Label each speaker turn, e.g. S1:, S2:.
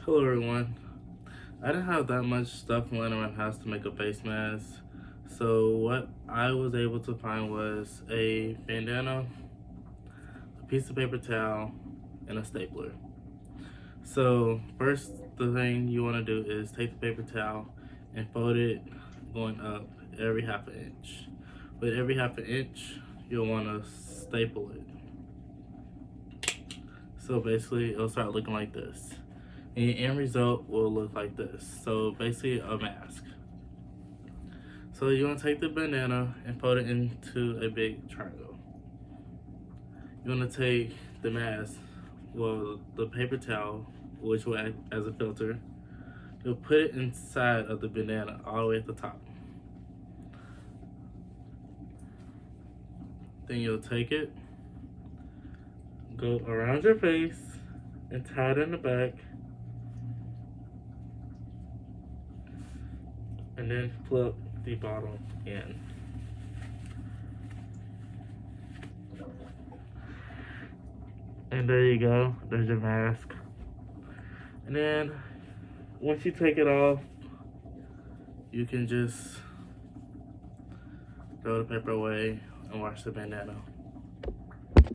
S1: Hello everyone. I didn't have that much stuff laying around the house to make a face mask. So what I was able to find was a bandana, a piece of paper towel, and a stapler. So first, the thing you want to do is take the paper towel and fold it going up every half an inch. With every half an inch, you'll want to staple it. So basically, it'll start looking like this. And the end result will look like this. So basically a mask. So you want to take the bandana and fold it into a big triangle. You want to take the mask, well, the paper towel, which will act as a filter. You'll put it inside of the bandana all the way at the top. Then you'll take it, go around your face, and tie it in the back. And then flip the bottom in. And there you go, there's your mask. And then once you take it off, you can just throw the paper away and wash the bandana.